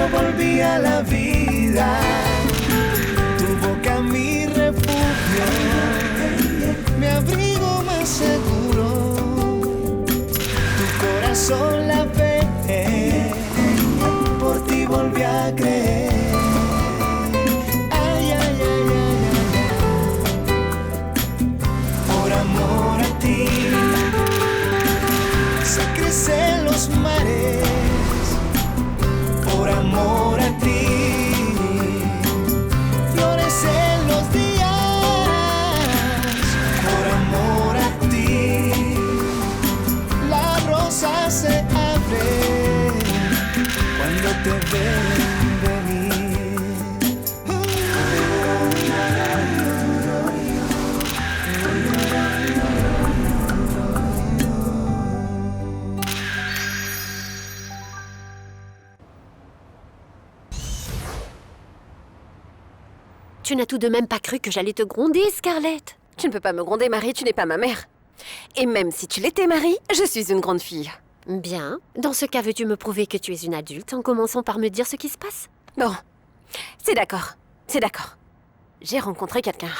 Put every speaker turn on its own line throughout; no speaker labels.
volví a la vida. Tu boca mi refugio, mi abrigo más seguro. Tu corazón la fe, por ti volví a creer. Ay, ay, ay, ay, ay. Por amor a ti se crecen los mares. Por amor a ti florecen los días. Por amor a ti la rosa se abre cuando te ven venir.
Tu n'as tout de même pas cru que j'allais te gronder, Scarlett?
Tu ne peux pas me gronder, Marie, tu n'es pas ma mère. Et même si tu l'étais, Marie, je suis une grande fille.
Bien. Dans ce cas, veux-tu me prouver que tu es une adulte en commençant par me dire ce qui se passe?
Bon, c'est d'accord, c'est d'accord. J'ai rencontré quelqu'un.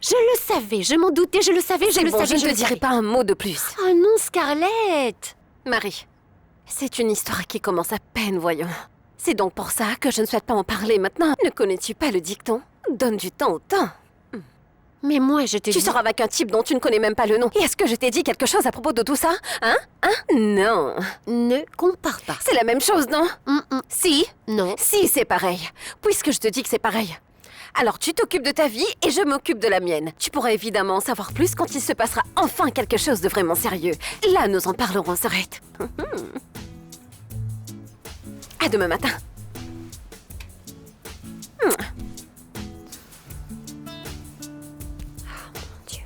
Je le savais, je m'en doutais, je le savais, je
C'est
le
bon,
savais,
je ne te dirai pas un mot de plus.
Oh non, Scarlett!
Marie, c'est une histoire qui commence à peine, voyons. C'est donc pour ça que je ne souhaite pas en parler maintenant. Ne connais-tu pas le dicton? Donne du temps au temps.
Mais moi, je te dis...
Tu sors avec un type dont tu ne connais même pas le nom. Et est-ce que je t'ai dit quelque chose à propos de tout ça? Hein? Non.
Ne compare pas.
C'est la même chose, non? Si?
Non.
Si, c'est pareil. Puisque je te dis que c'est pareil. Alors tu t'occupes de ta vie et je m'occupe de la mienne. Tu pourras évidemment en savoir plus quand il se passera enfin quelque chose de vraiment sérieux. Là, nous en parlerons, Sorette. À demain matin.
Dieu.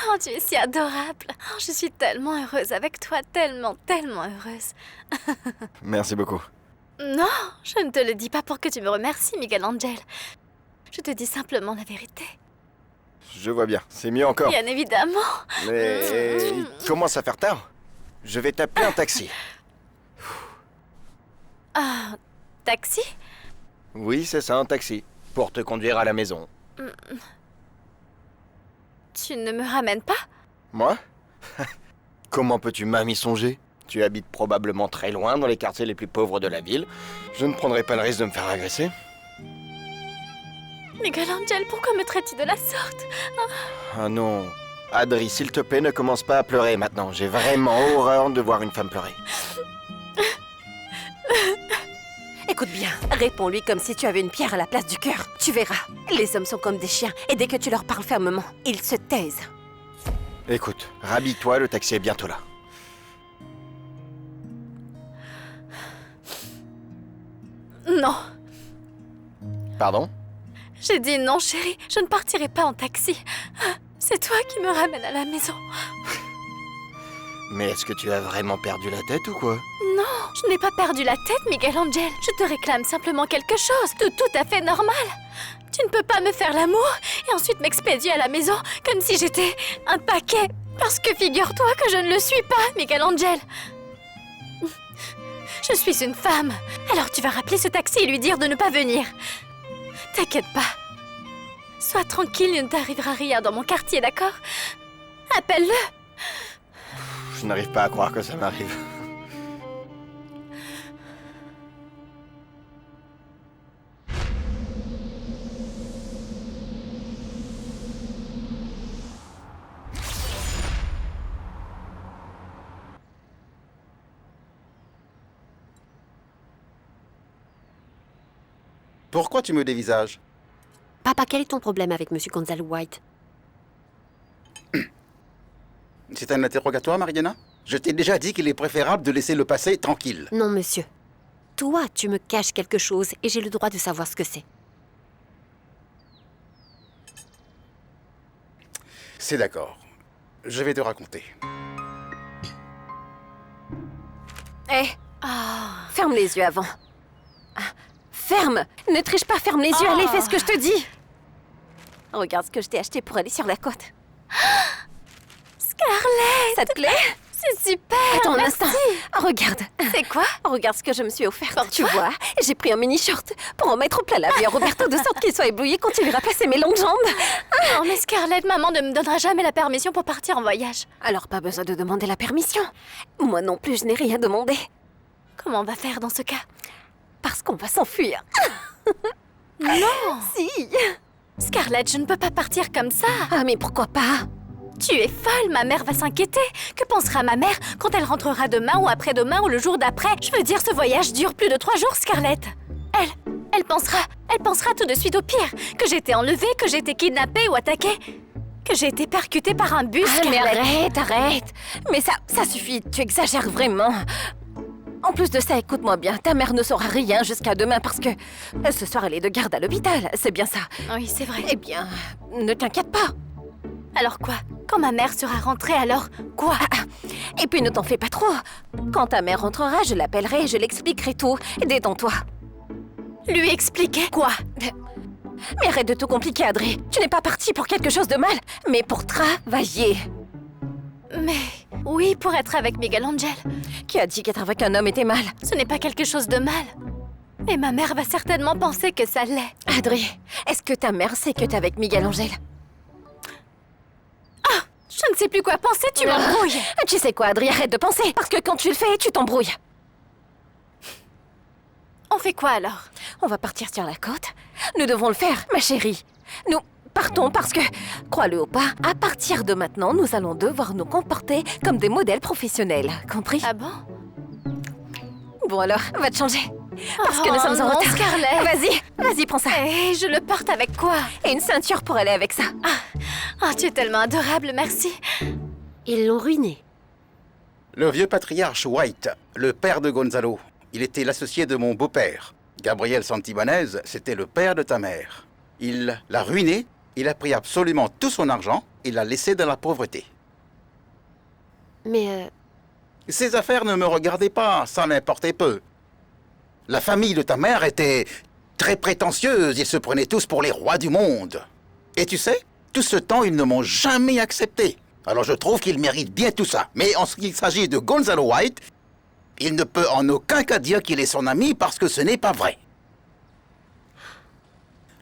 Oh, tu es si adorable. Oh, je suis tellement heureuse avec toi, tellement, tellement heureuse.
Merci beaucoup.
Non, je ne te le dis pas pour que tu me remercies, Miguel Angel. Je te dis simplement la vérité.
Je vois bien, c'est mieux encore.
Bien évidemment.
Mais il commence à faire tard. Je vais t'appeler un taxi.
Ah, taxi?
Oui, c'est ça, un taxi. Pour te conduire à la maison.
Tu ne me ramènes pas?
Moi? Comment peux-tu m'y songer? Tu habites probablement très loin, dans les quartiers les plus pauvres de la ville. Je ne prendrai pas le risque de me faire agresser.
Miguel Angel, pourquoi me traites-tu de la sorte?
Ah non. Adri, s'il te plaît, ne commence pas à pleurer maintenant. J'ai vraiment horreur de voir une femme pleurer.
Écoute bien, réponds-lui comme si tu avais une pierre à la place du cœur. Tu verras, les hommes sont comme des chiens, et dès que tu leur parles fermement, ils se taisent.
Écoute, rhabille-toi, le taxi est bientôt là.
Non.
Pardon?
J'ai dit non, chérie. Je ne partirai pas en taxi. C'est toi qui me ramène à la maison.
Mais est-ce que tu as vraiment perdu la tête ou quoi?
Non, je n'ai pas perdu la tête, Miguel Angel. Je te réclame simplement quelque chose de tout à fait normal. Tu ne peux pas me faire l'amour et ensuite m'expédier à la maison comme si j'étais un paquet. Parce que figure-toi que je ne le suis pas, Miguel Angel. Je suis une femme. Alors tu vas rappeler ce taxi et lui dire de ne pas venir. T'inquiète pas. Sois tranquille, il ne t'arrivera rien dans mon quartier, d'accord? Appelle-le.
Je n'arrive pas à croire que ça m'arrive.
Pourquoi tu me dévisages?
Papa, quel est ton problème avec Monsieur Gonzalo White?
C'est un interrogatoire, Mariana? Je t'ai déjà dit qu'il est préférable de laisser le passé tranquille.
Non, monsieur. Toi, tu me caches quelque chose et j'ai le droit de savoir ce que c'est.
C'est d'accord. Je vais te raconter.
Hé, ferme les yeux avant. Ferme! Ne triche pas, ferme les yeux, allez, fais ce que je te dis! Regarde ce que je t'ai acheté pour aller sur la côte.
Scarlett,
Ça te plaît?
c'est super.
Attends un
merci.
instant. Regarde.
C'est quoi?
Regarde ce que je me suis offerte.
Pour
Tu
toi
vois, j'ai pris un mini-short pour en mettre plein la vue à Roberto de sorte qu'il soit ébloui quand il verra passer mes longues jambes.
Non mais Scarlett, maman ne me donnera jamais la permission pour partir en voyage.
Alors pas besoin de demander la permission. Moi non plus, je n'ai rien demandé.
Comment on va faire dans ce cas?
Parce qu'on va s'enfuir.
Non!
Si.
Scarlett, je ne peux pas partir comme ça.
Ah mais pourquoi pas?
Tu es folle, ma mère va s'inquiéter. Que pensera ma mère quand elle rentrera demain ou après-demain ou le jour d'après? Je veux dire, ce voyage dure plus de 3 jours, Scarlett. Elle pensera tout de suite au pire. Que j'ai été enlevée, que j'ai été kidnappée ou attaquée. Que j'ai été percutée par un bus,
Ah mais
Scarlett.
arrête. Mais ça suffit, tu exagères vraiment. En plus de ça, écoute-moi bien, ta mère ne saura rien jusqu'à demain parce que ce soir elle est de garde à l'hôpital, c'est bien ça.
Oui, c'est vrai.
Eh bien, ne t'inquiète pas.
Alors quoi? Quand ma mère sera rentrée, alors quoi?
Et puis ne t'en fais pas trop. Quand ta mère rentrera, je l'appellerai et je l'expliquerai tout. Détends-toi.
Lui expliquer quoi?
Mais arrête de tout compliquer, Adré. Tu n'es pas partie pour quelque chose de mal, mais pour travailler.
Mais oui, pour être avec Miguel Angel.
Qui a dit qu'être avec un homme était mal?
Ce n'est pas quelque chose de mal. Et ma mère va certainement penser que ça l'est.
Adré, est-ce que ta mère sait que t'es avec Miguel Angel?
Je ne sais plus quoi penser, tu m'embrouilles.
Tu sais quoi, Adré, arrête de penser, parce que quand tu le fais, tu t'embrouilles.
On fait quoi alors?
On va partir sur la côte. Nous devons le faire, ma chérie. Nous partons parce que, crois-le ou pas, à partir de maintenant, nous allons devoir nous comporter comme des modèles professionnels. Compris?
Ah bon?
Bon alors, va te changer. Parce que nous sommes en
non,
retard.
Scarlett.
Vas-y, prends ça.
Et je le porte avec quoi?
Et une ceinture pour aller avec ça.
Oh, tu es tellement adorable, merci.
Ils l'ont ruiné.
Le vieux patriarche White, le père de Gonzalo, il était l'associé de mon beau-père. Gabriel Santibanez, c'était le père de ta mère. Il l'a ruiné, il a pris absolument tout son argent et l'a laissé dans la pauvreté.
Mais
Ces affaires ne me regardaient pas, ça m'importait peu. La famille de ta mère était très prétentieuse, ils se prenaient tous pour les rois du monde. Et tu sais, tout ce temps, ils ne m'ont jamais accepté. Alors je trouve qu'ils méritent bien tout ça. Mais en ce qui s'agit de Gonzalo White, il ne peut en aucun cas dire qu'il est son ami parce que ce n'est pas vrai.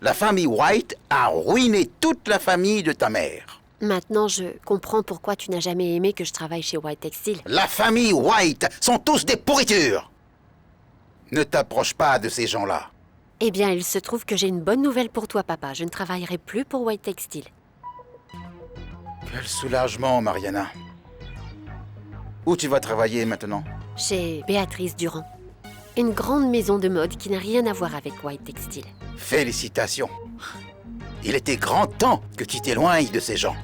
La famille White a ruiné toute la famille de ta mère.
maintenant, je comprends pourquoi tu n'as jamais aimé que je travaille chez White Textile.
La famille White sont tous des pourritures. Ne t'approche pas de ces gens-là.
Eh bien, il se trouve que j'ai une bonne nouvelle pour toi, papa. Je ne travaillerai plus pour White Textile.
Quel soulagement, Mariana. Où tu vas travailler maintenant?
Chez Béatrice Durand. Une grande maison de mode qui n'a rien à voir avec White Textile.
Félicitations. Il était grand temps que tu t'éloignes de ces gens.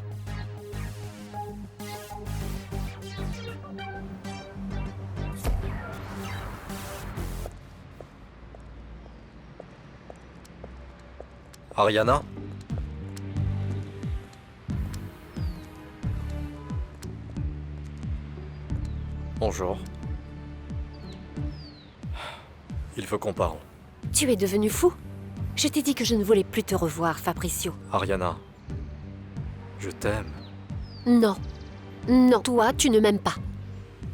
Ariana? Bonjour. Il faut qu'on parle.
Tu es devenu fou? Je t'ai dit que je ne voulais plus te revoir, Fabricio.
Ariana, je t'aime.
Non. Non, toi, tu ne m'aimes pas.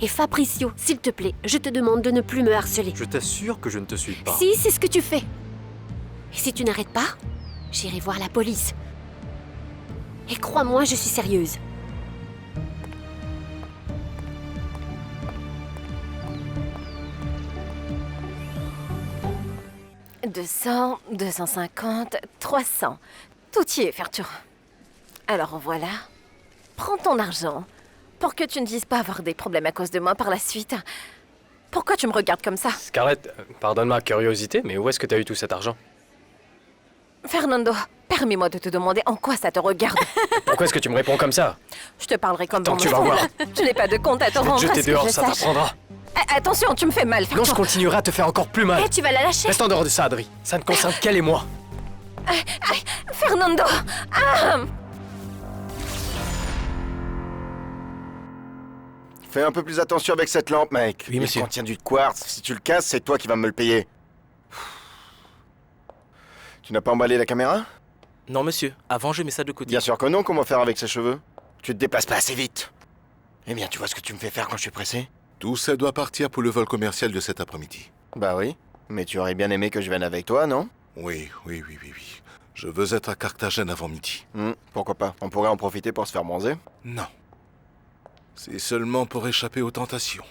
Et Fabricio, s'il te plaît, je te demande de ne plus me harceler.
Je t'assure que je ne te suis pas.
Si, c'est ce que tu fais. Et si tu n'arrêtes pas, j'irai voir la police. Et crois-moi, je suis sérieuse. «
200, 250, 300. Tout y est, Ferture. Alors voilà. Prends ton argent. Pour que tu ne dises pas avoir des problèmes à cause de moi par la suite. Pourquoi tu me regardes comme ça?
Scarlett, pardonne ma curiosité, mais où est-ce que t'as eu tout cet argent?
Fernando, permets-moi de te demander en quoi ça te regarde.
Pourquoi est-ce que tu me réponds comme ça?
Je te parlerai comme
Attends,
bon
tu
me
vas
semble.
voir.
Je n'ai pas de compte à te
Je vais
rendre.
te
à
jeter
ce que
dehors,
je
ça
sache.
t'apprendra.
Attention, tu me fais mal,
Non,
Ferture.
je continuerai à te faire encore plus mal.
Eh, tu vas la lâcher?
Reste en dehors de ça, Adri. Ça ne concerne qu'elle et moi.
Fernando. Ah.
Fais un peu plus attention avec cette lampe, mec.
Oui, monsieur.
Il contient du quartz. Si tu le casses, c'est toi qui vas me le payer. Tu n'as pas emballé la caméra?
Non, monsieur. Avant, je mets ça de côté.
Bien sûr que non, comment faire avec ses cheveux? Tu te déplaces pas assez vite. Eh bien, tu vois ce que tu me fais faire quand je suis pressé?
Tout ça doit partir pour le vol commercial de cet après-midi.
Bah oui, mais tu aurais bien aimé que je vienne avec toi, non?
Oui. Je veux être à Carthagène avant midi.
Pourquoi pas? On pourrait en profiter pour se faire bronzer?
Non. C'est seulement pour échapper aux tentations.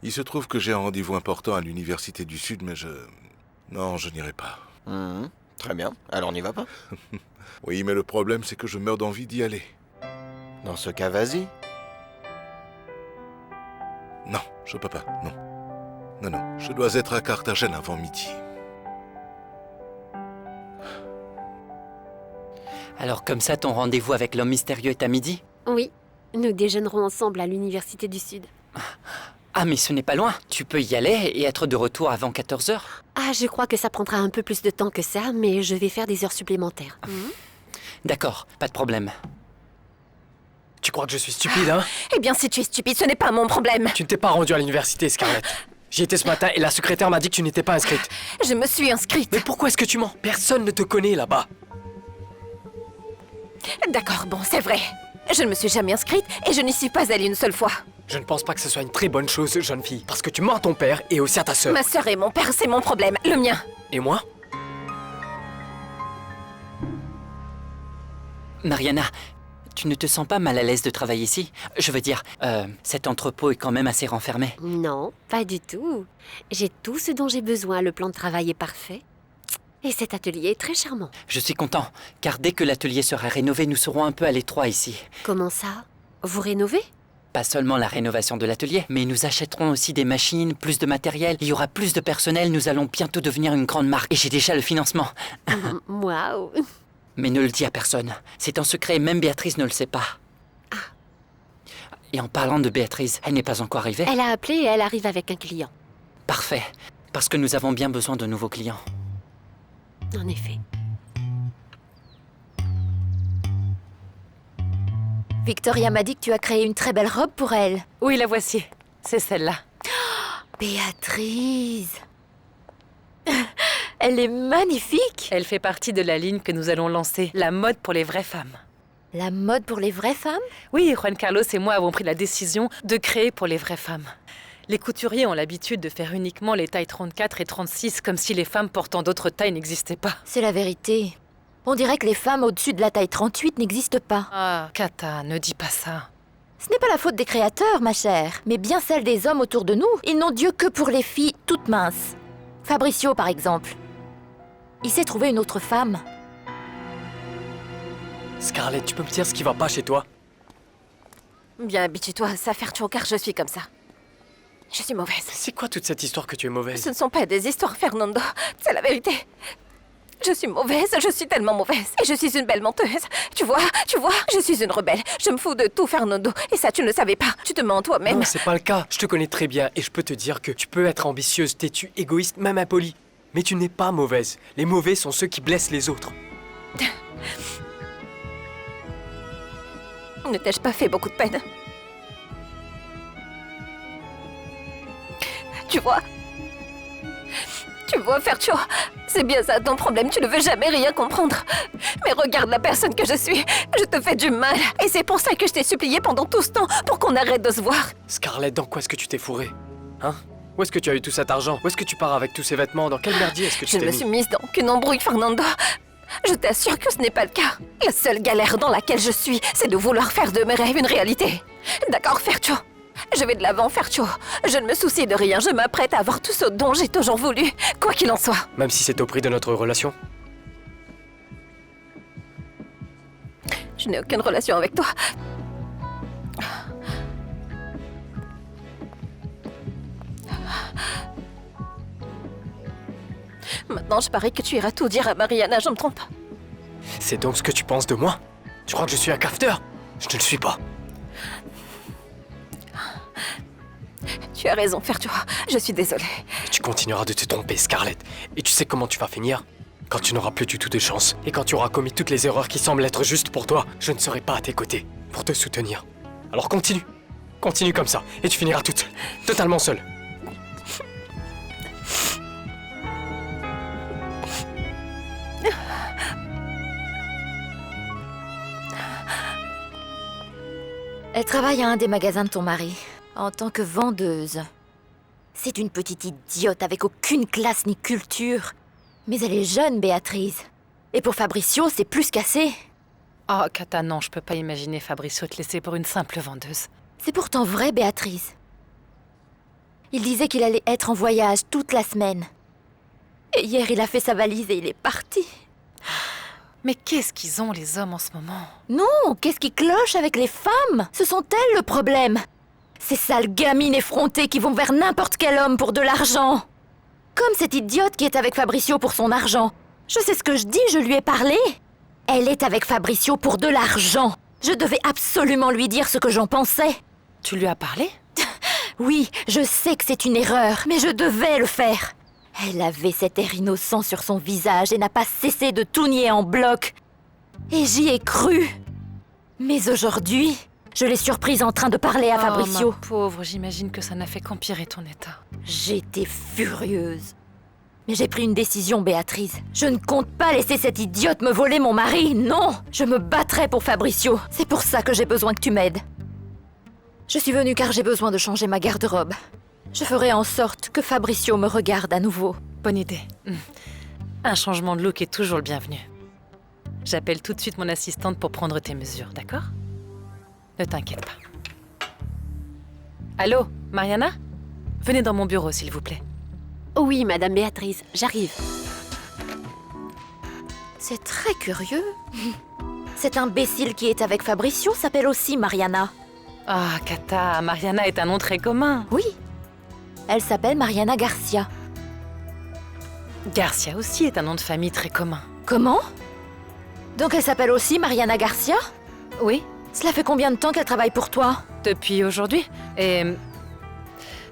Il se trouve que j'ai un rendez-vous important à l'Université du Sud, mais Non, je n'irai pas.
Très bien, alors n'y va pas.
Oui, mais le problème, c'est que je meurs d'envie d'y aller.
Dans ce cas, vas-y.
Non, je peux pas, non. Non, je dois être à Carthagène avant midi.
Alors comme ça, ton rendez-vous avec l'homme mystérieux est à midi?
Oui, nous déjeunerons ensemble à l'Université du Sud.
Ah, mais ce n'est pas loin. Tu peux y aller et être de retour avant 14h.
Ah, je crois que ça prendra un peu plus de temps que ça, mais je vais faire des heures supplémentaires.
D'accord, pas de problème.
Tu crois que je suis stupide, hein?
Eh bien, si tu es stupide, ce n'est pas mon problème.
Tu ne t'es pas rendue à l'université, Scarlett. J'y étais ce matin et la secrétaire m'a dit que tu n'étais pas inscrite.
Je me suis inscrite.
Mais pourquoi est-ce que tu mens? Personne ne te connaît là-bas.
D'accord, bon, c'est vrai. Je ne me suis jamais inscrite et je n'y suis pas allée une seule fois.
Je ne pense pas que ce soit une très bonne chose, jeune fille. Parce que tu mens à ton père et aussi à ta sœur.
Ma sœur et mon père, c'est mon problème, le mien.
Et moi?
Mariana, tu ne te sens pas mal à l'aise de travailler ici? Je veux dire, cet entrepôt est quand même assez renfermé.
Non, pas du tout. J'ai tout ce dont j'ai besoin, le plan de travail est parfait. Et cet atelier est très charmant.
Je suis content, car dès que l'atelier sera rénové, nous serons un peu à l'étroit ici.
Comment ça? Vous rénovez?
Pas seulement la rénovation de l'atelier, mais nous achèterons aussi des machines, plus de matériel, il y aura plus de personnel, nous allons bientôt devenir une grande marque. Et j'ai déjà le financement.
Waouh!
Mais ne le dis à personne. C'est un secret, même Béatrice ne le sait pas. Et en parlant de Béatrice, elle n'est pas encore arrivée?
Elle a appelé et elle arrive avec un client.
Parfait, parce que nous avons bien besoin de nouveaux clients.
En effet.
Victoria m'a dit que tu as créé une très belle robe pour elle.
Oui, la voici. C'est celle-là.
Béatrice! Elle est magnifique!
Elle fait partie de la ligne que nous allons lancer, la mode pour les vraies femmes.
La mode pour les vraies femmes?
Oui, Juan Carlos et moi avons pris la décision de créer pour les vraies femmes. Les couturiers ont l'habitude de faire uniquement les tailles 34 et 36, comme si les femmes portant d'autres tailles n'existaient pas.
C'est la vérité. On dirait que les femmes au-dessus de la taille 38 n'existent pas.
Ah, Kata, ne dis pas ça.
Ce n'est pas la faute des créateurs, ma chère, mais bien celle des hommes autour de nous. Ils n'ont Dieu que pour les filles toutes minces. Fabricio, par exemple. Il s'est trouvé une autre femme.
Scarlett, tu peux me dire ce qui va pas chez toi?
Bien, habitue-toi à ça, Fercho, car je suis comme ça. Je suis mauvaise.
C'est quoi toute cette histoire que tu es mauvaise?
Ce ne sont pas des histoires, Fernando. C'est la vérité. Je suis mauvaise, je suis tellement mauvaise. Et je suis une belle menteuse. Tu vois, je suis une rebelle. Je me fous de tout, Fernando. Et ça, tu ne le savais pas. Tu te mens toi-même.
Non, c'est pas le cas. Je te connais très bien et je peux te dire que tu peux être ambitieuse, têtue, égoïste, même impolie. Mais tu n'es pas mauvaise. Les mauvais sont ceux qui blessent les autres.
Ne t'ai-je pas fait beaucoup de peine? Tu vois, Fercho, c'est bien ça ton problème, tu ne veux jamais rien comprendre. Mais regarde la personne que je suis, je te fais du mal. Et c'est pour ça que je t'ai supplié pendant tout ce temps, pour qu'on arrête de se voir.
Scarlett, dans quoi est-ce que tu t'es fourrée? Hein? Où est-ce que tu as eu tout cet argent? Où est-ce que tu pars avec tous ces vêtements? Dans quel merdier est-ce que tu
Je
t'es
me
mis?
suis mise dans qu'une embrouille, Fernando. Je t'assure que ce n'est pas le cas. La seule galère dans laquelle je suis, c'est de vouloir faire de mes rêves une réalité. D'accord, Fercho? Je vais de l'avant, Fercho. Je ne me soucie de rien, je m'apprête à avoir tout ce dont j'ai toujours voulu, quoi qu'il en soit.
Même si c'est au prix de notre relation?
Je n'ai aucune relation avec toi. Maintenant, je parie que tu iras tout dire à Mariana, je me trompe.
C'est donc ce que tu penses de moi? Tu crois que je suis un cafeteur? Je ne le suis pas.
Tu as raison, Fercho. Je suis désolée.
Et tu continueras de te tromper, Scarlett. Et tu sais comment tu vas finir? Quand tu n'auras plus du tout de chance. Et quand tu auras commis toutes les erreurs qui semblent être justes pour toi, je ne serai pas à tes côtés pour te soutenir. Alors continue. Continue comme ça. Et tu finiras toute seule. Totalement seule.
Elle travaille à un des magasins de ton mari, en tant que vendeuse. C'est une petite idiote avec aucune classe ni culture. Mais elle est jeune, Béatrice. Et pour Fabricio, c'est plus qu'assez.
Oh, Kata, non, je peux pas imaginer Fabricio te laisser pour une simple vendeuse.
C'est pourtant vrai, Béatrice. Il disait qu'il allait être en voyage toute la semaine. Et hier, il a fait sa valise et il est parti.
Mais qu'est-ce qu'ils ont, les hommes, en ce moment?
Non, qu'est-ce qui cloche avec les femmes? Ce sont elles le problème. Ces sales gamines effrontées qui vont vers n'importe quel homme pour de l'argent. Comme cette idiote qui est avec Fabricio pour son argent. Je sais ce que je dis, je lui ai parlé. Elle est avec Fabricio pour de l'argent. Je devais absolument lui dire ce que j'en pensais.
Tu lui as parlé?
Oui, je sais que c'est une erreur, mais je devais le faire. Elle avait cet air innocent sur son visage et n'a pas cessé de tout nier en bloc. Et j'y ai cru. Mais aujourd'hui, je l'ai surprise en train de parler à Fabricio.
Ma pauvre, j'imagine que ça n'a fait qu'empirer ton état.
J'étais furieuse. Mais j'ai pris une décision, Béatrice. Je ne compte pas laisser cette idiote me voler mon mari, non! Je me battrai pour Fabricio. C'est pour ça que j'ai besoin que tu m'aides. Je suis venue car j'ai besoin de changer ma garde-robe. Je ferai en sorte que Fabricio me regarde à nouveau.
Bonne idée. Un changement de look est toujours le bienvenu. J'appelle tout de suite mon assistante pour prendre tes mesures, d'accord? Ne t'inquiète pas. Allô, Mariana? Venez dans mon bureau, s'il vous plaît.
Oui, Madame Béatrice, j'arrive.
C'est très curieux. Cet imbécile qui est avec Fabricio s'appelle aussi Mariana.
Ah, Kata, Mariana est un nom très commun.
Oui. Elle s'appelle Mariana Garcia.
Garcia aussi est un nom de famille très commun.
Comment? Donc elle s'appelle aussi Mariana Garcia?
Oui.
Cela fait combien de temps qu'elle travaille pour toi?
Depuis aujourd'hui. Et...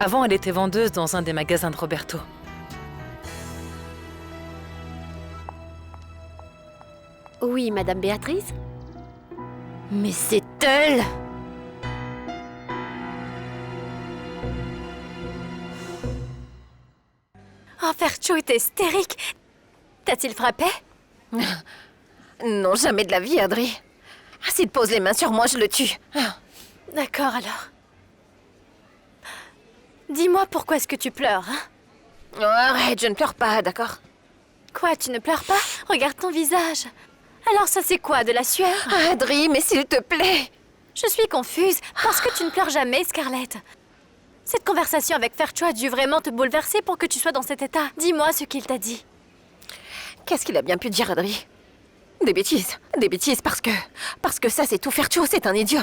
avant, elle était vendeuse dans un des magasins de Roberto.
Oui, Madame Béatrice?
Mais c'est elle!
Oh, Fercho est hystérique. T'a-t-il frappé?
Non, jamais de la vie, Adri. S'il pose les mains sur moi, je le tue.
D'accord, alors. Dis-moi pourquoi est-ce que tu pleures, hein?
Oh, arrête, je ne pleure pas, d'accord?
Quoi, tu ne pleures pas? Regarde ton visage. Alors ça c'est quoi, de la sueur?
Adri, mais s'il te plaît!
Je suis confuse, parce que tu ne pleures jamais, Scarlett. Cette conversation avec Fercho a dû vraiment te bouleverser pour que tu sois dans cet état. Dis-moi ce qu'il t'a dit.
Qu'est-ce qu'il a bien pu dire, Adri? Des bêtises. Des bêtises parce que ça, c'est tout. Fercho, c'est un idiot.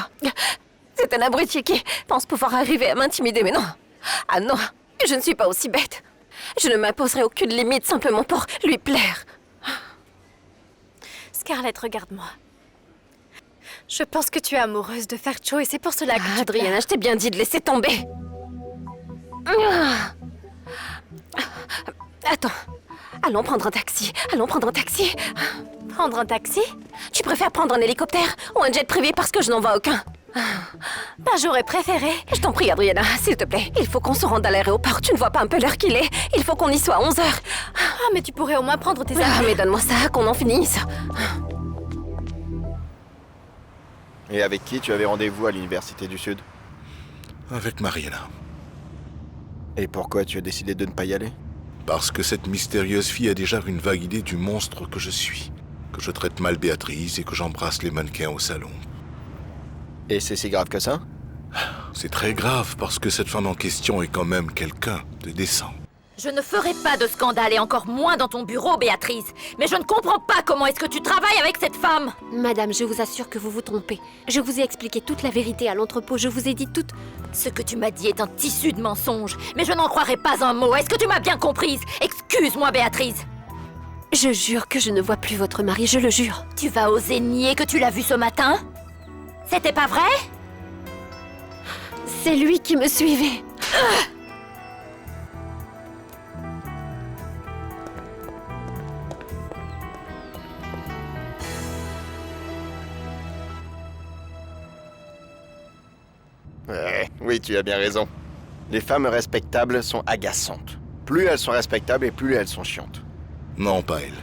C'est un abruti qui pense pouvoir arriver à m'intimider, mais non. Ah non, je ne suis pas aussi bête. Je ne m'imposerai aucune limite simplement pour lui plaire.
Scarlett, regarde-moi. Je pense que tu es amoureuse de Fercho et c'est pour cela que
Adriana, je t'ai bien dit de laisser tomber. Attends. Allons prendre un taxi. Allons prendre un taxi.
Prendre un taxi?
Tu préfères prendre un hélicoptère ou un jet privé parce que je n'en vois aucun?
Ben, j'aurais préféré.
Je t'en prie, Adriana, s'il te plaît. Il faut qu'on se rende à l'aéroport. Tu ne vois pas un peu l'heure qu'il est? Il faut qu'on y soit à 11h.
Ah, mais tu pourrais au moins prendre tes affaires.
Mais donne-moi ça, qu'on en finisse.
Et avec qui tu avais rendez-vous à l'Université du Sud?
Avec Mariana.
Et pourquoi tu as décidé de ne pas y aller?
Parce que cette mystérieuse fille a déjà une vague idée du monstre que je suis. Que je traite mal Béatrice et que j'embrasse les mannequins au salon.
Et c'est si grave que ça?
C'est très grave parce que cette femme en question est quand même quelqu'un de décent.
Je ne ferai pas de scandale et encore moins dans ton bureau, Béatrice. Mais je ne comprends pas comment est-ce que tu travailles avec cette femme.
Madame, je vous assure que vous vous trompez. Je vous ai expliqué toute la vérité à l'entrepôt. Je vous ai dit tout...
Ce que tu m'as dit est un tissu de mensonges. Mais je n'en croirai pas un mot. Est-ce que tu m'as bien comprise? Excuse-moi, Béatrice.
Je jure que je ne vois plus votre mari, je le jure.
Tu vas oser nier que tu l'as vu ce matin? C'était pas vrai?
C'est lui qui me suivait.
Oui, tu as bien raison. Les femmes respectables sont agaçantes. Plus elles sont respectables et plus elles sont chiantes.
Non, pas elle.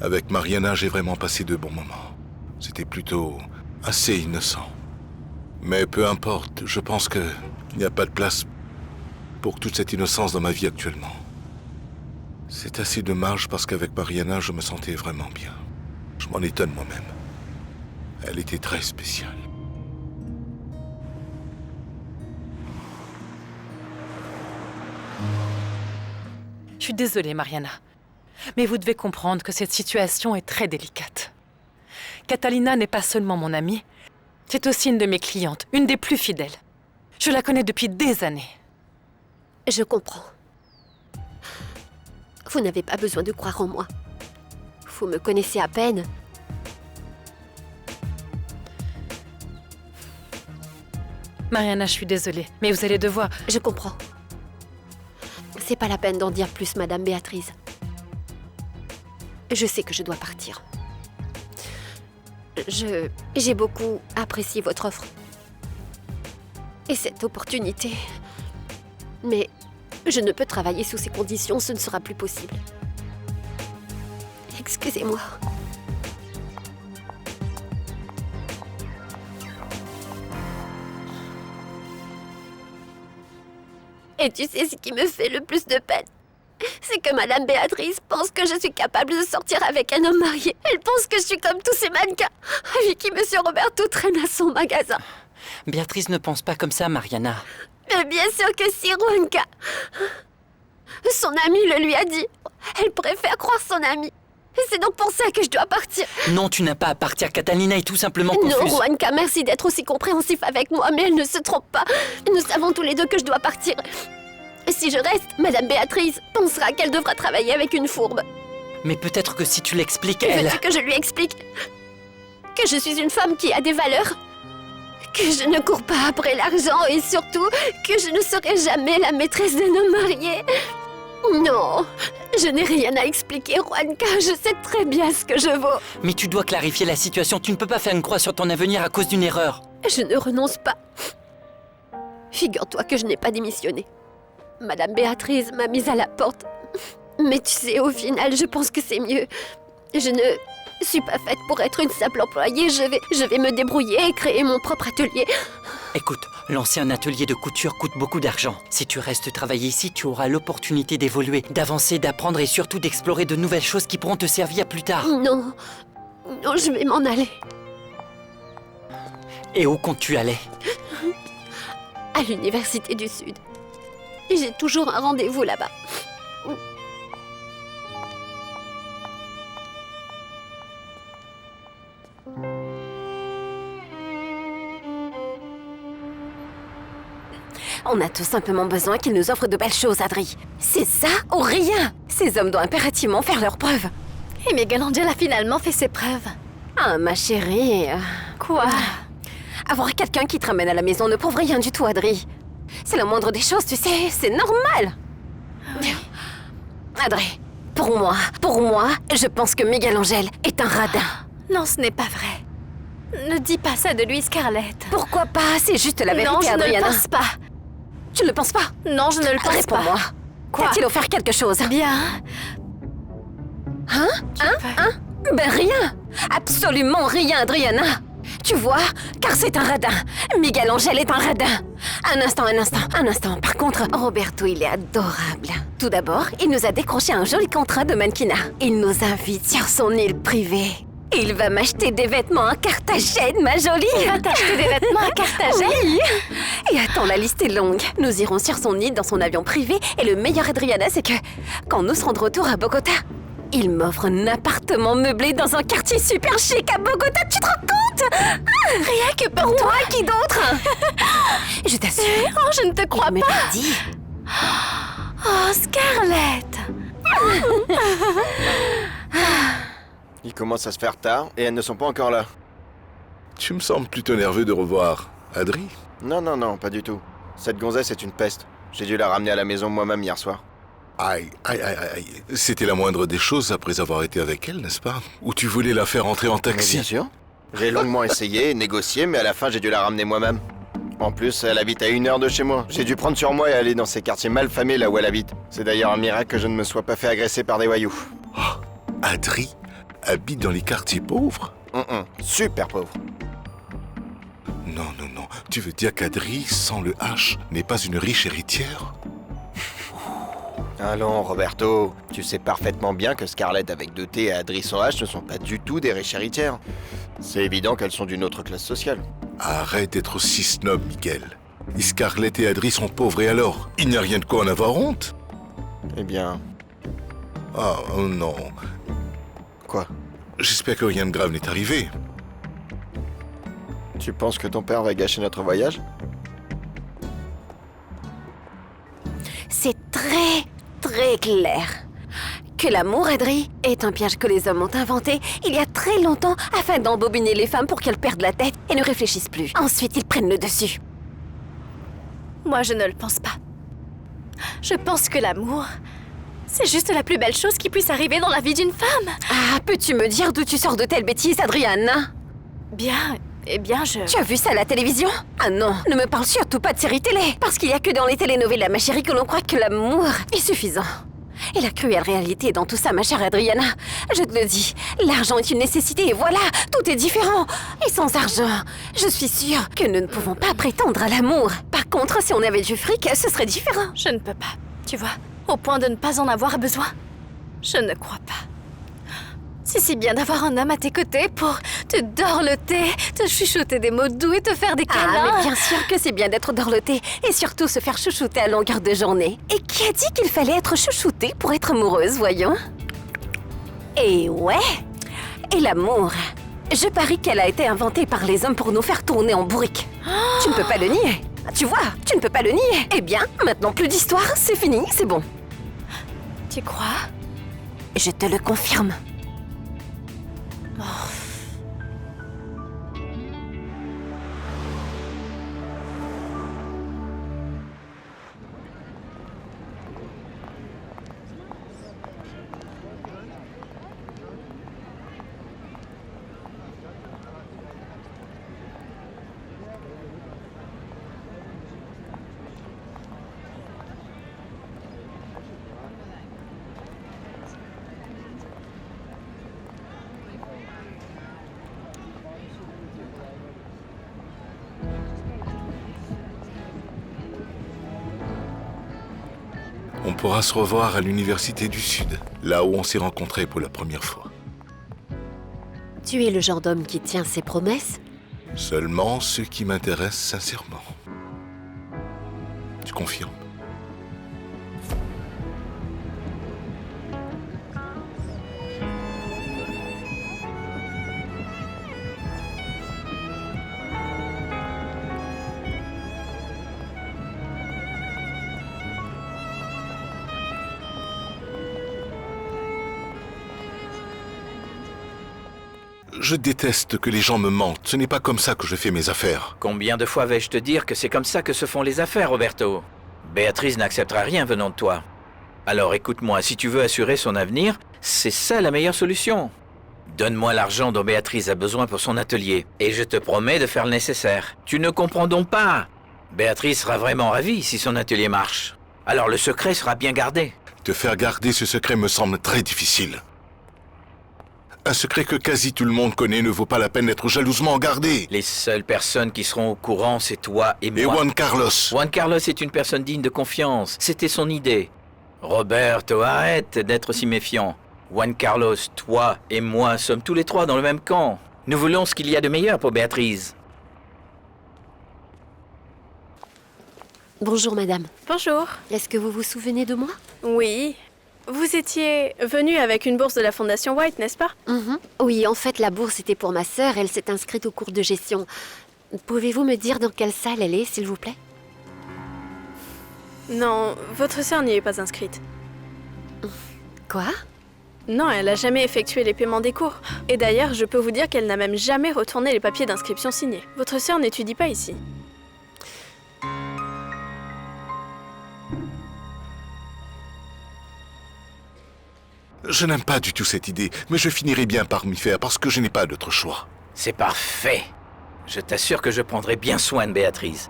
Avec Mariana, j'ai vraiment passé de bons moments. C'était plutôt assez innocent. Mais peu importe, je pense qu'il n'y a pas de place pour toute cette innocence dans ma vie actuellement. C'est assez dommage parce qu'avec Mariana, je me sentais vraiment bien. Je m'en étonne moi-même. Elle était très spéciale.
Je suis désolée, Mariana. Mais vous devez comprendre que cette situation est très délicate. Catalina n'est pas seulement mon amie, c'est aussi une de mes clientes, une des plus fidèles. Je la connais depuis des années.
Je comprends. Vous n'avez pas besoin de croire en moi. Vous me connaissez à peine.
Mariana, je suis désolée, mais vous allez devoir...
Je comprends. C'est pas la peine d'en dire plus, Madame Béatrice. Je sais que je dois partir. J'ai beaucoup apprécié votre offre. Et cette opportunité. Mais je ne peux travailler sous ces conditions, ce ne sera plus possible. Excusez-moi. Et tu sais ce qui me fait le plus de peine? C'est que Madame Béatrice pense que je suis capable de sortir avec un homme marié. Elle pense que je suis comme tous ces mannequins avec qui Monsieur Roberto traîne à son magasin.
Béatrice ne pense pas comme ça, Mariana.
Mais bien sûr que si, Juanca. Son ami le lui a dit. Elle préfère croire son ami. Et c'est donc pour ça que je dois partir.
Non, tu n'as pas à partir. Catalina est tout simplement confuse.
Non, Juanca, merci d'être aussi compréhensif avec moi, mais elle ne se trompe pas. Nous savons tous les deux que je dois partir. Si je reste, Madame Béatrice pensera qu'elle devra travailler avec une fourbe.
Mais peut-être que si tu l'expliques, elle...
Veux-tu que je lui explique que je suis une femme qui a des valeurs? Que je ne cours pas après l'argent et surtout que je ne serai jamais la maîtresse d'un homme marié? Non, je n'ai rien à expliquer, Juanca. Je sais très bien ce que je vaux.
Mais tu dois clarifier la situation. Tu ne peux pas faire une croix sur ton avenir à cause d'une erreur.
Je ne renonce pas. Figure-toi que je n'ai pas démissionné. Madame Béatrice m'a mise à la porte. Mais tu sais, au final, je pense que c'est mieux. Je ne suis pas faite pour être une simple employée. Je vais me débrouiller et créer mon propre atelier.
Écoute, lancer un atelier de couture coûte beaucoup d'argent. Si tu restes travailler ici, tu auras l'opportunité d'évoluer, d'avancer, d'apprendre et surtout d'explorer de nouvelles choses qui pourront te servir plus tard.
Non, non, je vais m'en aller.
Et où comptes-tu aller?
À l'Université du Sud. J'ai toujours un rendez-vous là-bas.
On a tout simplement besoin qu'ils nous offrent de belles choses, Adri. C'est ça ou rien. Ces hommes doivent impérativement faire leurs preuves.
Et Miguel Angel a finalement fait ses preuves.
Ah, ma chérie...
Quoi?
Avoir quelqu'un qui te ramène à la maison ne prouve rien du tout, Adri. C'est la moindre des choses, tu sais, c'est normal.
Oui.
Adri, pour moi, je pense que Miguel Angel est un radin.
Non, ce n'est pas vrai. Ne dis pas ça de lui, Scarlett.
Pourquoi pas? C'est juste la vérité,
non, je
Adriana.
ne le pense pas.
Tu ne le penses pas?
Non, je ne le pense
Réponds-moi.
pas. Quoi?
T'a-t-il offert quelque chose?
Bien.
Hein? Ben rien. Absolument rien, Adriana. Tu vois? Car c'est un radin. Miguel Angel est un radin. Un instant. Par contre, Roberto, il est adorable. Tout d'abord, il nous a décroché un joli contrat de mannequinat. Il nous invite sur son île privée. Il va m'acheter des vêtements à Carthagène, ma jolie.
Il va t'acheter des vêtements à Carthagène?
Oui. Et attends, la liste est longue. Nous irons sur son île dans son avion privé. Et le meilleur, Adriana, c'est que quand nous serons de retour à Bogota, il m'offre un appartement meublé dans un quartier super chic à Bogota. Tu te rends compte?
Rien que pour toi.
Qui d'autre? Je t'assure.
Oh, je ne te crois
pas. Il me l'a dit.
Oh, Scarlett.
Il commence à se faire tard et elles ne sont pas encore là.
Tu me sembles plutôt nerveux de revoir Adri.
Non, pas du tout. Cette gonzesse est une peste. J'ai dû la ramener à la maison moi-même hier soir.
Aïe. C'était la moindre des choses après avoir été avec elle, n'est-ce pas? Ou tu voulais la faire entrer en taxi?
Mais bien sûr. J'ai longuement essayé, négocié, mais à la fin j'ai dûu la ramener moi-même. En plus, elle habite à 1 heure de chez moi. J'ai dû prendre sur moi et aller dans ces quartiers mal famés là où elle habite. C'est d'ailleurs un miracle que je ne me sois pas fait agresser par des voyous.
Oh, Adri habite dans les quartiers pauvres?
Super pauvre.
Non. Tu veux dire qu'Adri, sans le H, n'est pas une riche héritière?
Allons, Roberto, tu sais parfaitement bien que Scarlett avec 2 T et Adri sans H ne sont pas du tout des riches héritières. C'est évident qu'elles sont d'une autre classe sociale.
Arrête d'être aussi snob, Miguel. Et Scarlett et Adri sont pauvres, et alors? Il n'y a rien de quoi en avoir honte?
Eh bien...
Ah, oh non.
Quoi?
J'espère que rien de grave n'est arrivé.
Tu penses que ton père va gâcher notre voyage?
C'est très clair que l'amour, Adri, est un piège que les hommes ont inventé il y a très longtemps afin d'embobiner les femmes pour qu'elles perdent la tête et ne réfléchissent plus. Ensuite, ils prennent le dessus.
Moi, je ne le pense pas. Je pense que l'amour, c'est juste la plus belle chose qui puisse arriver dans la vie d'une femme.
Ah, peux-tu me dire d'où tu sors de telles bêtises, Adriane?
Bien, eh bien,
Tu as vu ça à la télévision? Ah non, ne me parle surtout pas de séries télé. Parce qu'il y a que dans les télénovelas, ma chérie, que l'on croit que l'amour est suffisant. Et la cruelle réalité dans tout ça, ma chère Adriana, je te le dis, l'argent est une nécessité et voilà, tout est différent. Et sans argent, je suis sûre que nous ne pouvons pas prétendre à l'amour. Par contre, si on avait du fric, ce serait différent.
Je ne peux pas, tu vois, au point de ne pas en avoir besoin. Je ne crois pas. C'est si bien d'avoir un homme à tes côtés pour te dorloter, te chuchoter des mots doux et te faire des câlins.
Ah, mais bien sûr que c'est bien d'être dorloté et surtout se faire chouchouter à longueur de journée. Et qui a dit qu'il fallait être chouchouté pour être amoureuse, voyons? Et ouais, et l'amour. Je parie qu'elle a été inventée par les hommes pour nous faire tourner en bourrique. Tu ne peux pas le nier. Tu vois, tu ne peux pas le nier. Eh bien, maintenant plus d'histoire, c'est fini, c'est bon.
Tu crois?
Je te le confirme.
On pourra se revoir à l'Université du Sud, là où on s'est rencontrés pour la première fois.
Tu es le genre d'homme qui tient ses promesses?
Seulement ceux qui m'intéressent sincèrement. Tu confirmes? Je déteste que les gens me mentent. Ce n'est pas comme ça que je fais mes affaires.
Combien de fois vais-je te dire que c'est comme ça que se font les affaires, Roberto? Béatrice n'acceptera rien venant de toi. Alors écoute-moi, si tu veux assurer son avenir, c'est ça la meilleure solution. Donne-moi l'argent dont Béatrice a besoin pour son atelier, et je te promets de faire le nécessaire. Tu ne comprends donc pas? Béatrice sera vraiment ravie si son atelier marche. Alors le secret sera bien gardé.
Te faire garder ce secret me semble très difficile. Un secret que quasi tout le monde connaît ne vaut pas la peine d'être jalousement gardé.
Les seules personnes qui seront au courant, c'est toi et moi.
Et Juan Carlos.
Juan Carlos est une personne digne de confiance. C'était son idée. Roberto, arrête d'être si méfiant. Juan Carlos, toi et moi sommes tous les trois dans le même camp. Nous voulons ce qu'il y a de meilleur pour Béatrice.
Bonjour, madame.
Bonjour.
Est-ce que vous vous souvenez de moi?
Oui. Vous étiez venue avec une bourse de la Fondation White, n'est-ce pas?
Oui, en fait, la bourse était pour ma sœur. Elle s'est inscrite au cours de gestion. Pouvez-vous me dire dans quelle salle elle est, s'il vous plaît?
Non, votre sœur n'y est pas inscrite.
Quoi?
Non, elle n'a jamais effectué les paiements des cours. Et d'ailleurs, je peux vous dire qu'elle n'a même jamais retourné les papiers d'inscription signés. Votre sœur n'étudie pas ici.
Je n'aime pas du tout cette idée, mais je finirai bien par m'y faire parce que je n'ai pas d'autre choix.
C'est parfait. Je t'assure que je prendrai bien soin de Béatrice.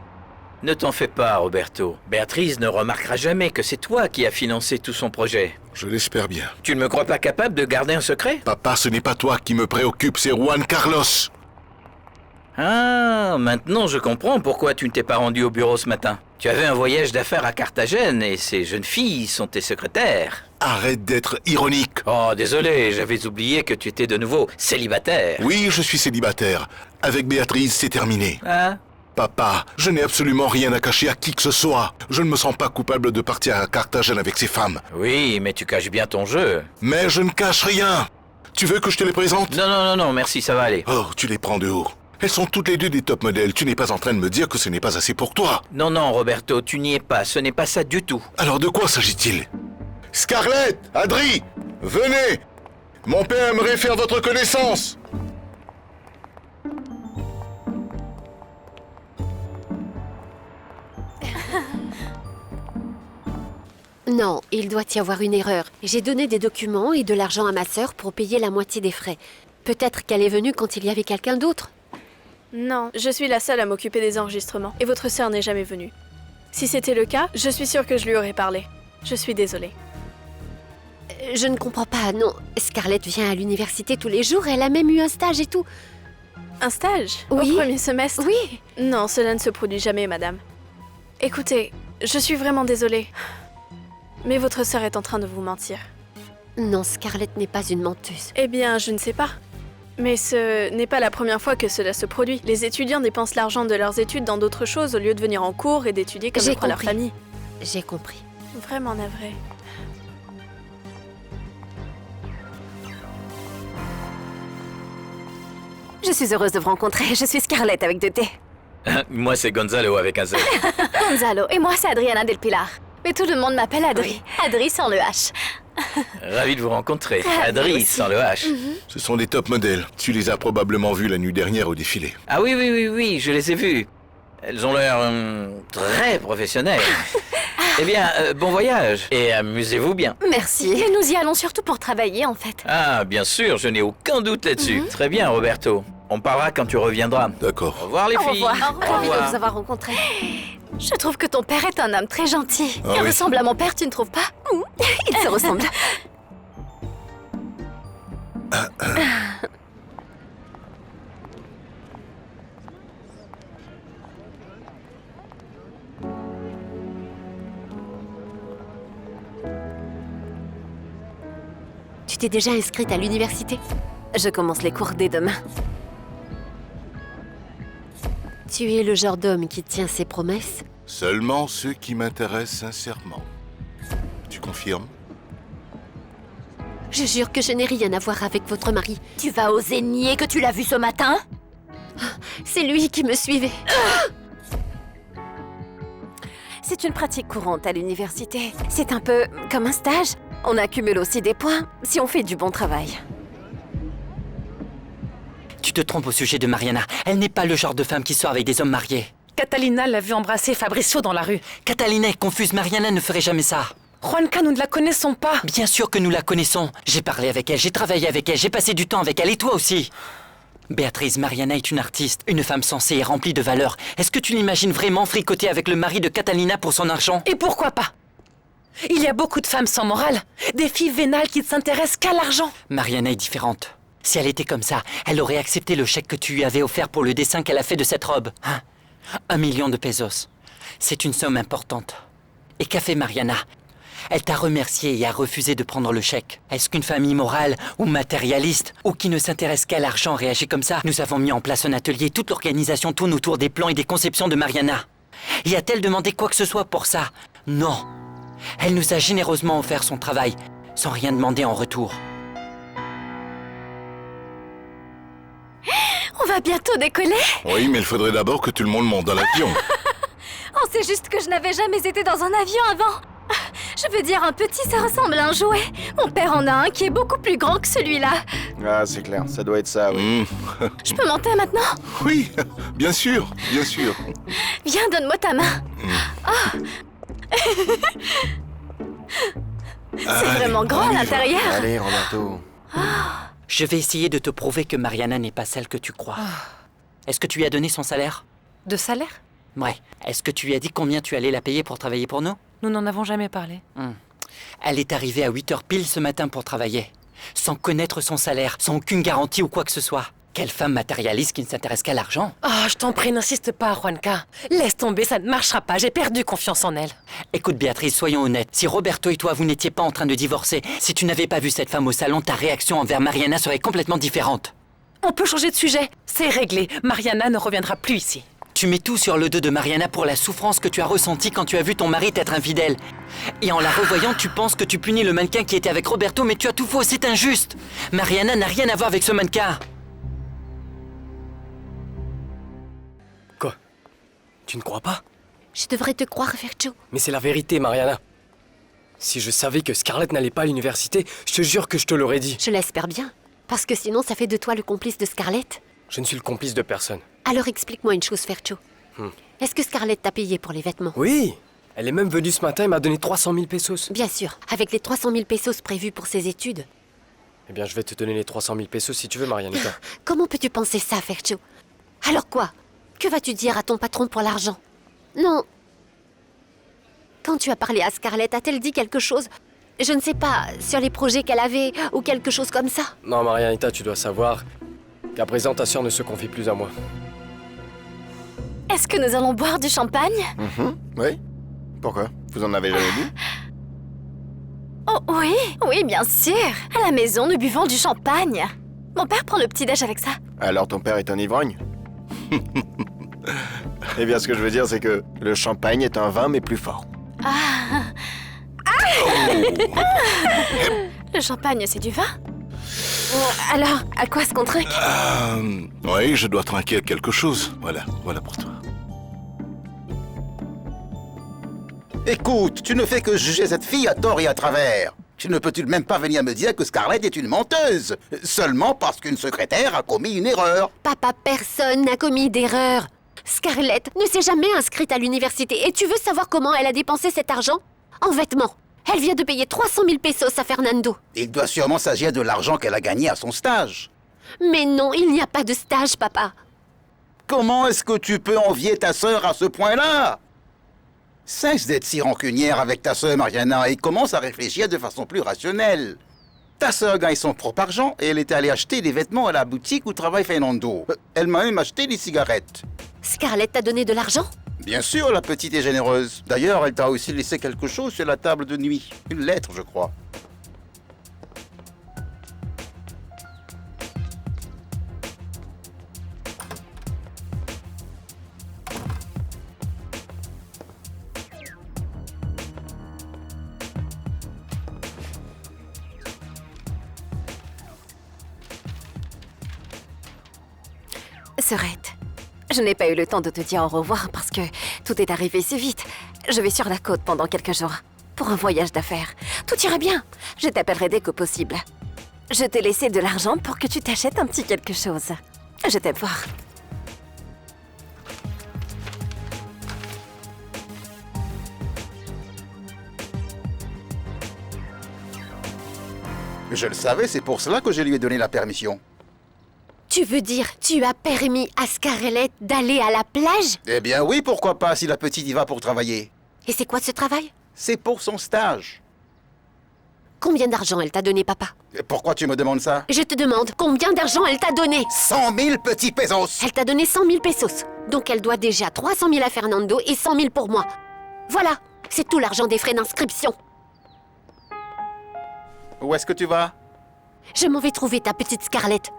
Ne t'en fais pas, Roberto. Béatrice ne remarquera jamais que c'est toi qui as financé tout son projet.
Je l'espère bien.
Tu ne me crois pas capable de garder un secret?
Papa, ce n'est pas toi qui me préoccupe, c'est Juan Carlos.
Ah, maintenant je comprends pourquoi tu ne t'es pas rendu au bureau ce matin. Tu avais un voyage d'affaires à Carthagène et ces jeunes filles sont tes secrétaires.
Arrête d'être ironique.
Oh, désolé, j'avais oublié que tu étais de nouveau célibataire.
Oui, je suis célibataire. Avec Béatrice, c'est terminé.
Hein?
Papa, je n'ai absolument rien à cacher à qui que ce soit. Je ne me sens pas coupable de partir à Carthagène avec ces femmes.
Oui, mais tu caches bien ton jeu.
Mais je ne cache rien. Tu veux que je te les présente?
Non, merci, ça va aller.
Oh, tu les prends de haut. Elles sont toutes les deux des top modèles. Tu n'es pas en train de me dire que ce n'est pas assez pour toi.
Non, Roberto, tu n'y es pas. Ce n'est pas ça du tout.
Alors de quoi s'agit-il? Scarlett, Adri, venez. Mon père aimerait faire votre connaissance.
Non, il doit y avoir une erreur. J'ai donné des documents et de l'argent à ma sœur pour payer la moitié des frais. Peut-être qu'elle est venue quand il y avait quelqu'un d'autre.
Non, je suis la seule à m'occuper des enregistrements. Et votre sœur n'est jamais venue. Si c'était le cas, je suis sûre que je lui aurais parlé. Je suis désolée.
Je ne comprends pas, non. Scarlett vient à l'université tous les jours, elle a même eu un stage et tout.
Un stage?
Oui.
Au premier semestre?
Oui.
Non, cela ne se produit jamais, madame. Écoutez, je suis vraiment désolée. Mais votre sœur est en train de vous mentir.
Non, Scarlett n'est pas une menteuse.
Eh bien, je ne sais pas. Mais ce n'est pas la première fois que cela se produit. Les étudiants dépensent l'argent de leurs études dans d'autres choses au lieu de venir en cours et d'étudier comme le fera leur famille.
J'ai compris.
Vraiment navré.
Je suis heureuse de vous rencontrer. Je suis Scarlett avec 2 T.
Moi, c'est Gonzalo avec un Z.
Gonzalo, et moi c'est Adriana Del Pilar. Mais tout le monde m'appelle Adri. Adri sans le H.
Ravi de vous rencontrer. Adri, sans le H.
Ce sont des top modèles. Tu les as probablement vus la nuit dernière au défilé.
Ah oui, je les ai vus. Elles ont l'air très professionnelles. Eh bien, bon voyage et amusez-vous bien.
Merci. Et nous y allons surtout pour travailler en fait.
Ah, bien sûr, je n'ai aucun doute là-dessus. Très bien, Roberto. On parlera quand tu reviendras.
D'accord.
Au revoir les filles.
Au revoir. Ravi de vous avoir rencontré.
Je trouve que ton père est un homme très gentil.
Ah
Il
oui.
ressemble à mon père, tu ne trouves pas?
Il se ressemble.
Tu t'es déjà inscrite à l'université?
Je commence les cours dès demain.
Tu es le genre d'homme qui tient ses promesses?
Seulement ceux qui m'intéressent sincèrement. Tu confirmes?
Je jure que je n'ai rien à voir avec votre mari.
Tu vas oser nier que tu l'as vu ce matin?
C'est lui qui me suivait.
C'est une pratique courante à l'université. C'est un peu comme un stage. On accumule aussi des points si on fait du bon travail.
Tu te trompes au sujet de Mariana. Elle n'est pas le genre de femme qui sort avec des hommes mariés.
Catalina l'a vu embrasser Fabricio dans la rue.
Catalina est confuse, Mariana ne ferait jamais ça.
Juanca, nous ne la connaissons pas.
Bien sûr que nous la connaissons. J'ai parlé avec elle, j'ai travaillé avec elle, j'ai passé du temps avec elle et toi aussi. Béatrice, Mariana est une artiste, une femme sensée et remplie de valeurs. Est-ce que tu l'imagines vraiment fricoter avec le mari de Catalina pour son argent?
Et pourquoi pas? Il y a beaucoup de femmes sans morale, des filles vénales qui ne s'intéressent qu'à l'argent.
Mariana est différente. Si elle était comme ça, elle aurait accepté le chèque que tu lui avais offert pour le dessin qu'elle a fait de cette robe. Hein? 1 million de pesos. C'est une somme importante. Et qu'a fait Mariana? Elle t'a remercié et a refusé de prendre le chèque. Est-ce qu'une famille morale ou matérialiste ou qui ne s'intéresse qu'à l'argent réagit comme ça? Nous avons mis en place un atelier, toute l'organisation tourne autour des plans et des conceptions de Mariana. Y a-t-elle demandé quoi que ce soit pour ça? Non. Elle nous a généreusement offert son travail, sans rien demander en retour.
On va bientôt décoller?
Oui, mais il faudrait d'abord que tout le monde monte dans l'avion.
Oh, c'est juste que je n'avais jamais été dans un avion avant. Je veux dire, un petit, ça ressemble à un jouet. Mon père en a un qui est beaucoup plus grand que celui-là.
Ah, c'est clair, ça doit être ça, oui.
Je peux monter maintenant?
Oui, bien sûr, bien sûr.
Viens, donne-moi ta main. C'est vraiment grand à l'intérieur.
Allez, Roberto.
Je vais essayer de te prouver que Mariana n'est pas celle que tu crois. Est-ce que tu lui as donné son salaire?
De salaire?
Ouais. Est-ce que tu lui as dit combien tu allais la payer pour travailler pour nous?
Nous n'en avons jamais parlé.
Elle est arrivée à 8h pile ce matin pour travailler. Sans connaître son salaire, sans aucune garantie ou quoi que ce soit. Quelle femme matérialiste qui ne s'intéresse qu'à l'argent?
Oh, je t'en prie, n'insiste pas, Juanca. Laisse tomber, ça ne marchera pas. J'ai perdu confiance en elle.
Écoute Béatrice, soyons honnêtes. Si Roberto et toi, vous n'étiez pas en train de divorcer, si tu n'avais pas vu cette femme au salon, ta réaction envers Mariana serait complètement différente.
On peut changer de sujet. C'est réglé. Mariana ne reviendra plus ici.
Tu mets tout sur le dos de Mariana pour la souffrance que tu as ressentie quand tu as vu ton mari t'être infidèle. Et en la revoyant, tu penses que tu punis le mannequin qui était avec Roberto, mais tu as tout faux, c'est injuste. Mariana n'a rien à voir avec ce mannequin.
Quoi? Tu ne crois pas?
Je devrais te croire, Fercho.
Mais c'est la vérité, Mariana. Si je savais que Scarlett n'allait pas à l'université, je te jure que je te l'aurais dit.
Je l'espère bien. Parce que sinon, ça fait de toi le complice de Scarlett.
Je ne suis le complice de personne.
Alors explique-moi une chose, Fercho. Est-ce que Scarlett t'a payé pour les vêtements?
Oui. Elle est même venue ce matin et m'a donné 300 000 pesos.
Bien sûr, avec les 300 000 pesos prévus pour ses études.
Eh bien, je vais te donner les 300 000 pesos si tu veux, Marianita.
Comment peux-tu penser ça, Fercho? Alors quoi? Que vas-tu dire à ton patron pour l'argent? Non. Quand tu as parlé à Scarlett, a-t-elle dit quelque chose? Je ne sais pas, sur les projets qu'elle avait, ou quelque chose comme ça?
Non, Marianita, tu dois savoir qu'à présent, ta sœur ne se confie plus à moi.
Est-ce que nous allons boire du champagne?
Oui. Pourquoi? Vous en avez jamais bu?
Oh oui, oui, bien sûr. À la maison, nous buvons du champagne. Mon père prend le petit-déj avec ça.
Alors ton père est un ivrogne? Eh bien, ce que je veux dire, c'est que le champagne est un vin, mais plus fort.
Ah. Le champagne, c'est du vin?
Alors, à quoi est-ce qu'on trinque?
Oui, je dois trinquer quelque chose. Voilà pour toi.
Écoute, tu ne fais que juger cette fille à tort et à travers. Tu ne peux tout de même pas venir me dire que Scarlett est une menteuse, seulement parce qu'une secrétaire a commis une erreur.
Papa, personne n'a commis d'erreur. Scarlett ne s'est jamais inscrite à l'université. Et tu veux savoir comment elle a dépensé cet argent? En vêtements. Elle vient de payer 300 000 pesos à Fernando.
Il doit sûrement s'agir de l'argent qu'elle a gagné à son stage.
Mais non, il n'y a pas de stage, papa.
Comment est-ce que tu peux envier ta sœur à ce point-là? Cesse d'être si rancunière avec ta sœur Mariana et commence à réfléchir de façon plus rationnelle. Ta sœur gagne son propre argent et elle est allée acheter des vêtements à la boutique où travaille Fernando. Elle m'a même acheté des cigarettes.
Scarlett t'a donné de l'argent?
Bien sûr, la petite est généreuse. D'ailleurs, elle t'a aussi laissé quelque chose sur la table de nuit. Une lettre, je crois.
Serette, je n'ai pas eu le temps de te dire au revoir parce que tout est arrivé si vite. Je vais sur la côte pendant quelques jours, pour un voyage d'affaires. Tout ira bien, je t'appellerai dès que possible. Je t'ai laissé de l'argent pour que tu t'achètes un petit quelque chose. Je t'aime fort.
Je le savais, c'est pour cela que je lui ai donné la permission.
Tu veux dire, tu as permis à Scarlett d'aller à la plage?
Eh bien oui, pourquoi pas si la petite y va pour travailler.
Et c'est quoi ce travail?
C'est pour son stage.
Combien d'argent elle t'a donné, papa?
Et pourquoi tu me demandes ça?
Je te demande, combien d'argent elle t'a donné?
100 000 petits pesos.
Elle t'a donné 100 000 pesos. Donc elle doit déjà 300 000 à Fernando et 100 000 pour moi. Voilà, c'est tout l'argent des frais d'inscription.
Où est-ce que tu vas?
Je m'en vais trouver ta petite Scarlett.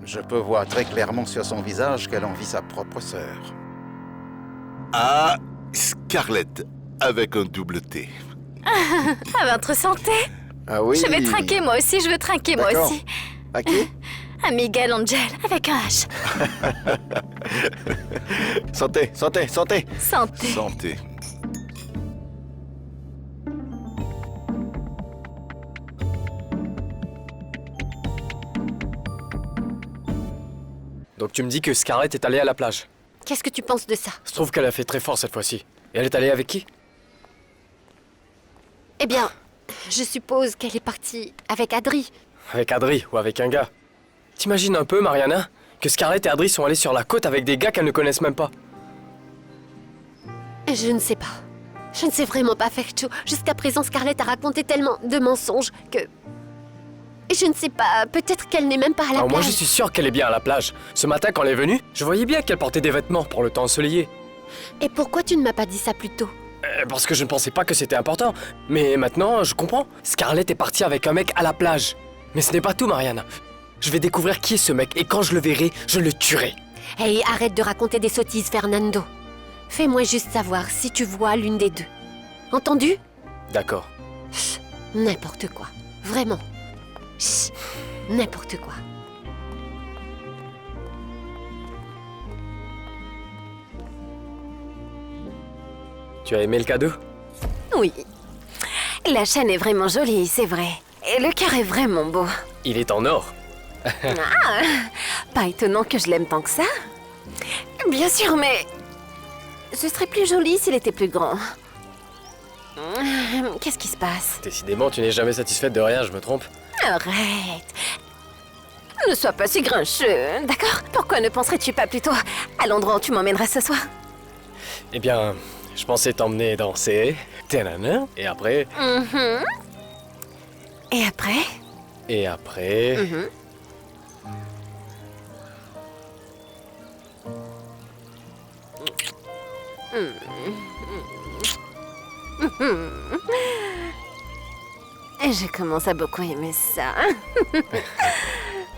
Je peux voir très clairement sur son visage qu'elle envie sa propre sœur.
Ah, Scarlett, avec un double T.
À votre santé.
Ah oui.
Je vais trinquer moi aussi, je veux trinquer moi
D'accord.
aussi.
À qui?
À Miguel Angel, avec un H.
Santé, santé, santé.
Santé.
Santé.
Donc tu me dis que Scarlett est allée à la plage.
Qu'est-ce que tu penses de ça?
Je trouve qu'elle a fait très fort cette fois-ci. Et elle est allée avec qui?
Eh bien, je suppose qu'elle est partie avec Adri.
Avec Adri ou avec un gars. T'imagines un peu, Mariana, que Scarlett et Adri sont allés sur la côte avec des gars qu'elles ne connaissent même pas?
Je ne sais pas. Je ne sais vraiment pas, Fercho. Jusqu'à présent, Scarlett a raconté tellement de mensonges que... Je ne sais pas, peut-être qu'elle n'est même pas à la
Alors
plage.
moi je suis sûr qu'elle est bien à la plage. Ce matin quand elle est venue, je voyais bien qu'elle portait des vêtements pour le temps ensoleillé.
Et pourquoi tu ne m'as pas dit ça plus tôt?
Parce que je ne pensais pas que c'était important. Mais maintenant, je comprends. Scarlett est partie avec un mec à la plage. Mais ce n'est pas tout, Mariana. Je vais découvrir qui est ce mec et quand je le verrai, je le tuerai.
Hey, arrête de raconter des sottises, Fernando. Fais-moi juste savoir si tu vois l'une des deux. Entendu?
D'accord.
Chut, n'importe quoi. Vraiment. Chut, n'importe quoi.
Tu as aimé le cadeau?
Oui. La chaîne est vraiment jolie, c'est vrai. Et le cœur est vraiment beau.
Il est en or.
Ah, pas étonnant que je l'aime tant que ça. Bien sûr, mais ce serait plus joli s'il était plus grand. Qu'est-ce qui se passe?
Décidément, tu n'es jamais satisfaite de rien, je me trompe.
Arrête. Ne sois pas si grincheux, d'accord? Pourquoi ne penserais-tu pas plutôt à l'endroit où tu m'emmèneras ce soir?
Eh bien, je pensais t'emmener danser. Tanana. Et après...
Et après?
Et après...
Et je commence à beaucoup aimer ça.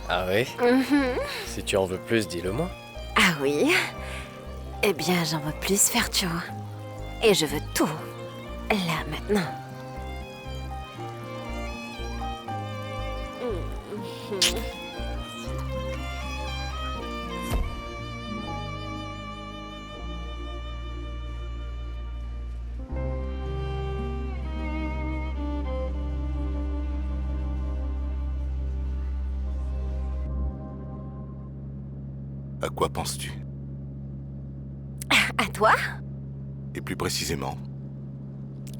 Ah oui? Si tu en veux plus, dis-le-moi.
Ah oui? Eh bien, j'en veux plus, Fertio. Et je veux tout. Là, maintenant.
À quoi penses-tu?
À toi?
Et plus précisément?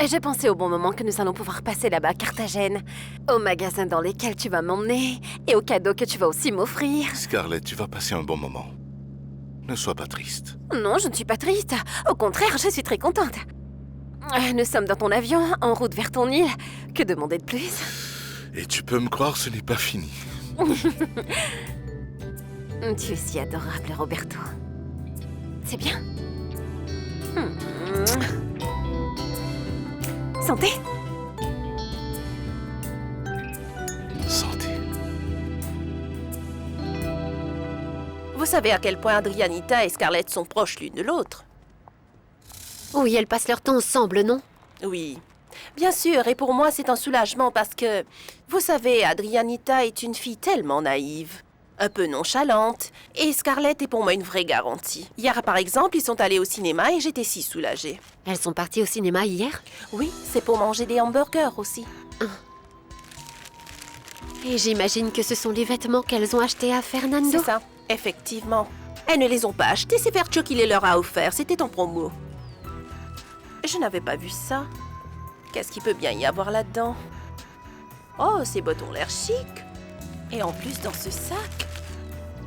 Je pensais au bon moment que nous allons pouvoir passer là-bas à Carthagène, au magasin dans lesquels tu vas m'emmener, et aux cadeaux que tu vas aussi m'offrir.
Scarlett, tu vas passer un bon moment. Ne sois pas triste.
Non, je ne suis pas triste. Au contraire, je suis très contente. Nous sommes dans ton avion, en route vers ton île. Que demander de plus?
Et tu peux me croire, ce n'est pas fini.
Tu es si adorable, Roberto. C'est bien. Santé.
Santé.
Vous savez à quel point Adrianita et Scarlett sont proches l'une de l'autre?
Oui, elles passent leur temps ensemble, non?
Oui. Bien sûr, et pour moi, c'est un soulagement parce que, vous savez, Adrianita est une fille tellement naïve, un peu nonchalante, et Scarlett est pour moi une vraie garantie. Hier, par exemple, ils sont allés au cinéma et j'étais si soulagée.
Elles sont parties au cinéma hier?
Oui, c'est pour manger des hamburgers aussi.
Et j'imagine que ce sont les vêtements qu'elles ont achetés à Fernando?
C'est ça, effectivement. Elles ne les ont pas achetés, c'est Fertio qui les leur a offerts, c'était en promo. Je n'avais pas vu ça. Qu'est-ce qu'il peut bien y avoir là-dedans? Oh, ces bottes ont l'air chic. Et en plus, dans ce sac...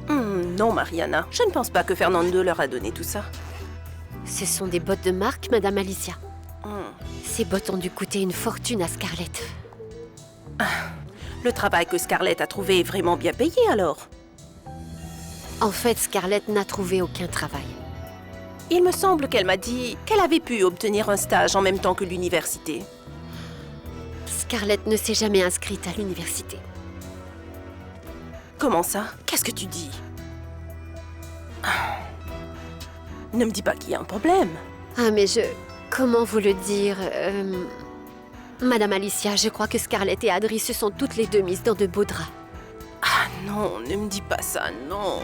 non, Mariana, je ne pense pas que Fernando leur a donné tout ça.
Ce sont des bottes de marque, Madame Alicia. Ces bottes ont dû coûter une fortune à Scarlett.
Le travail que Scarlett a trouvé est vraiment bien payé, alors?
En fait, Scarlett n'a trouvé aucun travail.
Il me semble qu'elle m'a dit qu'elle avait pu obtenir un stage en même temps que l'université.
Scarlett ne s'est jamais inscrite à l'université.
Comment ça? Qu'est-ce que tu dis? Ne me dis pas qu'il y a un problème.
Ah, mais comment vous le dire Madame Alicia, je crois que Scarlett et Adri se sont toutes les deux mises dans de beaux draps.
Ah non, ne me dis pas ça, non.